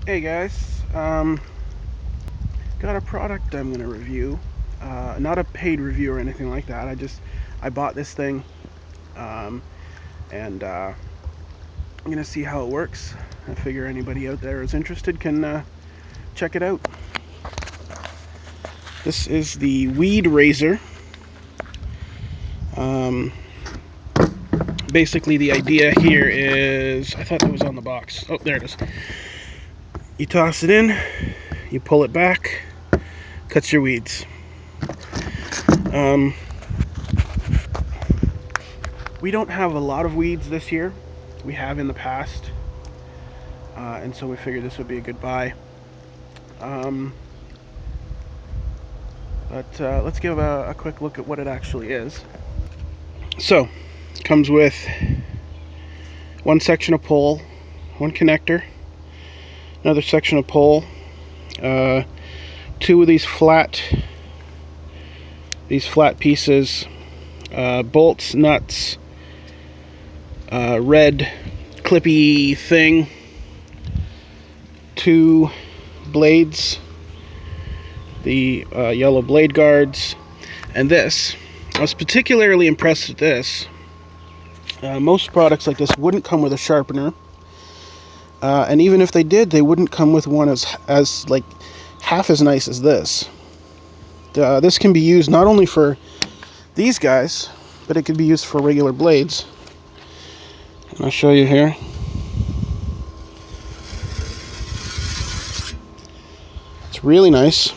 Hey guys, got a product I'm gonna review. Not a paid review or anything like that. I bought this thing, um, and I'm gonna see how it works. I figure anybody out there who's interested can check it out. This is the Weed Razer. Um, Basically, the idea here is, I thought it was on the box. Oh, there it is. You toss it in, you pull it back, cuts your weeds. We don't have a lot of weeds this year. We have in the past, and so we figured this would be a good buy. Um, but let's give a quick look at what it actually is. So, it comes with one section of pole, one connector, another section of pole, two of these flat pieces, bolts, nuts, red clippy thing, two blades, the yellow blade guards, and this. I was particularly impressed with this. Most products like this wouldn't come with a sharpener, and even if they did, they wouldn't come with one as like half as nice as this. This can be used not only for these guys, but it could be used for regular blades. And I'll show you here. It's really nice.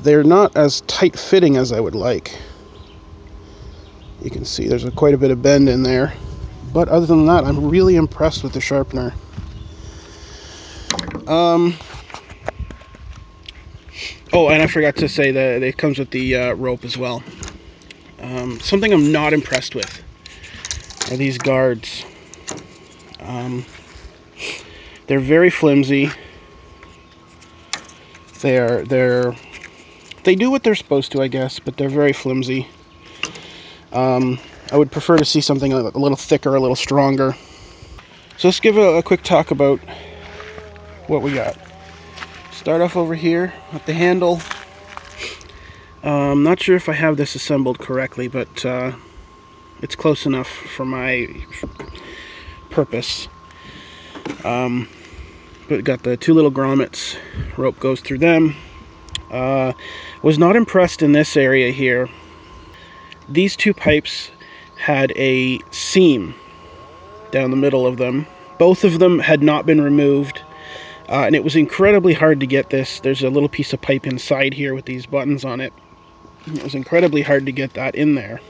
They're not as tight fitting as I would like. You can see there's quite a bit of bend in there. But other than that, I'm really impressed with the sharpener. Oh, and I forgot to say that it comes with the rope as well. Something I'm not impressed with are these guards. They're very flimsy. They do what they're supposed to, I guess, but they're very flimsy. I would prefer to see something a little thicker, a little stronger. So let's give a quick talk about what we got. Start off over here with the handle. I'm not sure if I have this assembled correctly, but it's close enough for my purpose. But got the two little grommets. Rope goes through them. Was not impressed in this area here. These two pipes had a seam down the middle of them. Both of them had not been removed, and it was incredibly hard to get this. There's a little piece of pipe inside here with these buttons on it. It was incredibly hard to get that in there.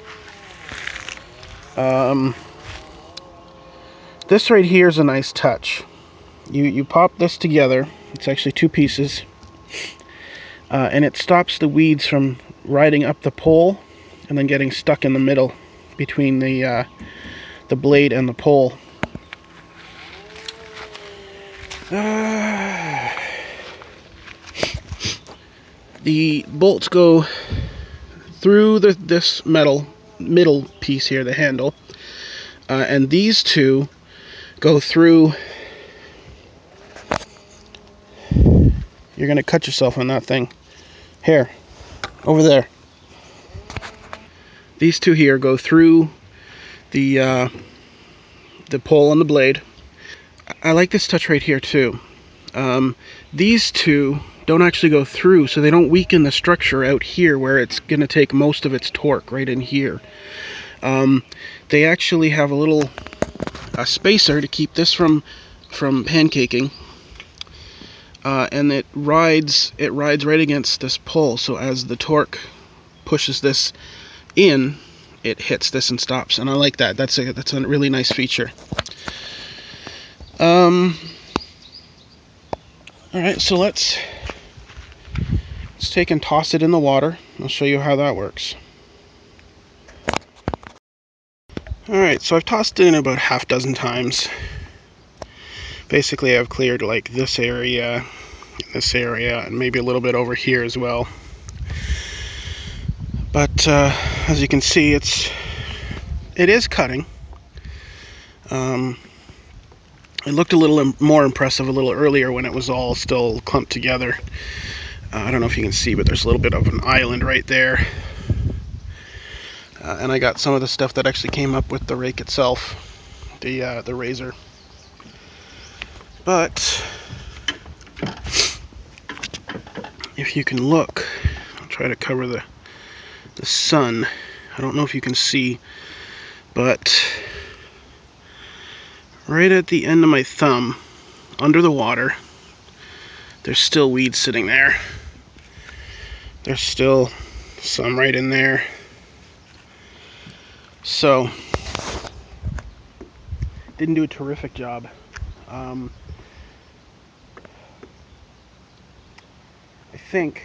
This right here is a nice touch. You pop this together. It's actually two pieces, and it stops the weeds from riding up the pole and then getting stuck in the middle between the blade and the pole. The bolts go through this middle piece here, the handle, and these two go through. You're gonna cut yourself on that thing. Here, over there. These two here go through the pole on the blade. I like this touch right here too. These two don't actually go through, so they don't weaken the structure out here where it's going to take most of its torque right in here. They actually have a spacer to keep this from pancaking, and it rides right against this pole. So as the torque pushes this in, it hits this and stops. And I like that. That's a really nice feature. All right, so let's take and toss it in the water. I'll show you how that works. All right, so I've tossed it in about half dozen times. Basically, I've cleared like this area, and maybe a little bit over here as well. But as you can see, it is cutting. It looked a little more impressive a little earlier when it was all still clumped together. I don't know if you can see, but there's a little bit of an island right there. And I got some of the stuff that actually came up with the rake itself, the Razer. But if you can look, I'll try to cover the sun. I don't know if you can see, but right at the end of my thumb, under the water, there's still weeds sitting there. There's still some right in there. So, didn't do a terrific job. I think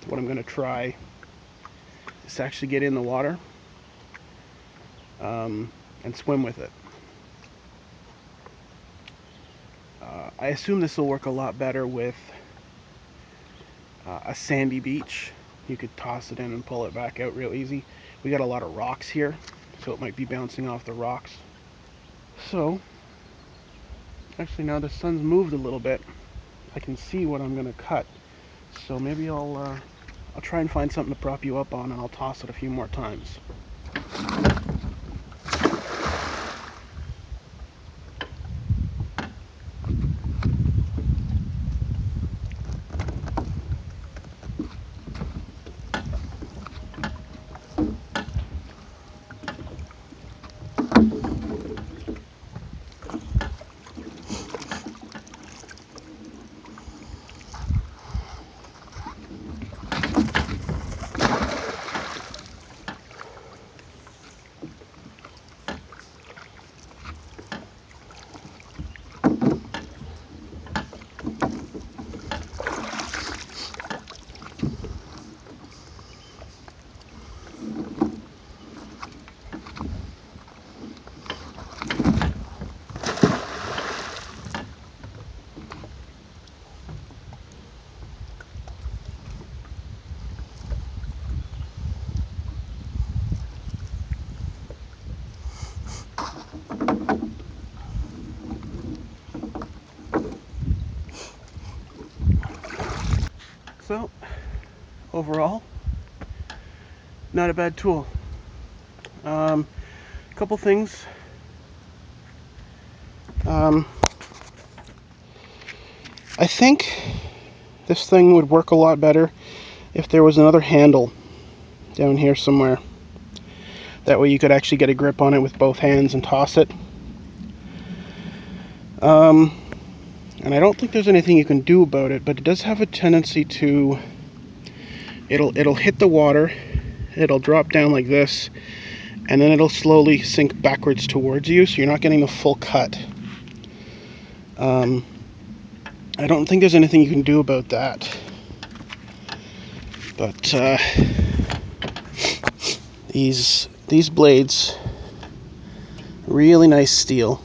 what I'm going to try is to actually get in the water and swim with it. I assume this will work a lot better with a sandy beach. You could toss it in and pull it back out real easy. We got a lot of rocks here, so it might be bouncing off the rocks. So, actually now the sun's moved a little bit. I can see what I'm going to cut. So maybe I'll try and find something to prop you up on, and I'll toss it a few more times. So, overall, not a bad tool. Couple things. I think this thing would work a lot better if there was another handle down here somewhere. That way you could actually get a grip on it with both hands and toss it. And I don't think there's anything you can do about it, but it does have a tendency to... It'll hit the water, it'll drop down like this, and then it'll slowly sink backwards towards you, so you're not getting the full cut. I don't think there's anything you can do about that. But these blades, really nice steel.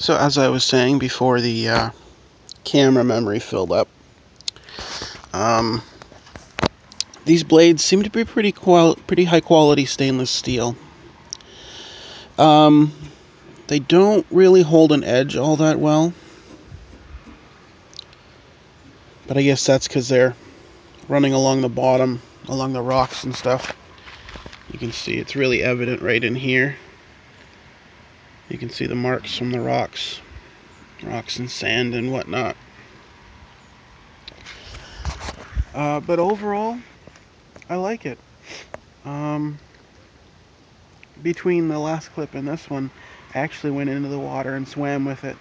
So as I was saying before the camera memory filled up, these blades seem to be pretty high quality stainless steel. They don't really hold an edge all that well, but I guess that's because they're running along the bottom, along the rocks and stuff. You can see it's really evident right in here. You can see the marks from the rocks and sand and whatnot. But overall, I like it. Between the last clip and this one, I actually went into the water and swam with it.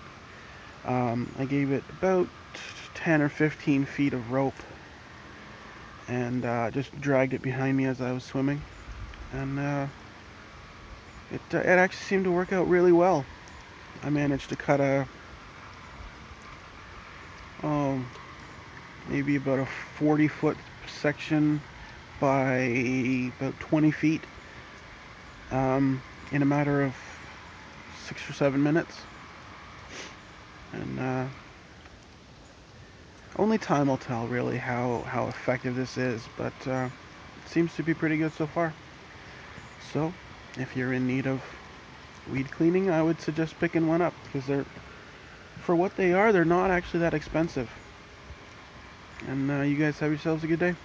I gave it about 10 or 15 feet of rope and just dragged it behind me as I was swimming. And it actually seemed to work out really well. I managed to cut maybe about a 40-foot section by about 20 feet in a matter of 6 or 7 minutes. And only time will tell really how effective this is, but it seems to be pretty good so far. So If you're in need of weed cleaning, I would suggest picking one up, because for what they are, they're not actually that expensive. And you guys have yourselves a good day.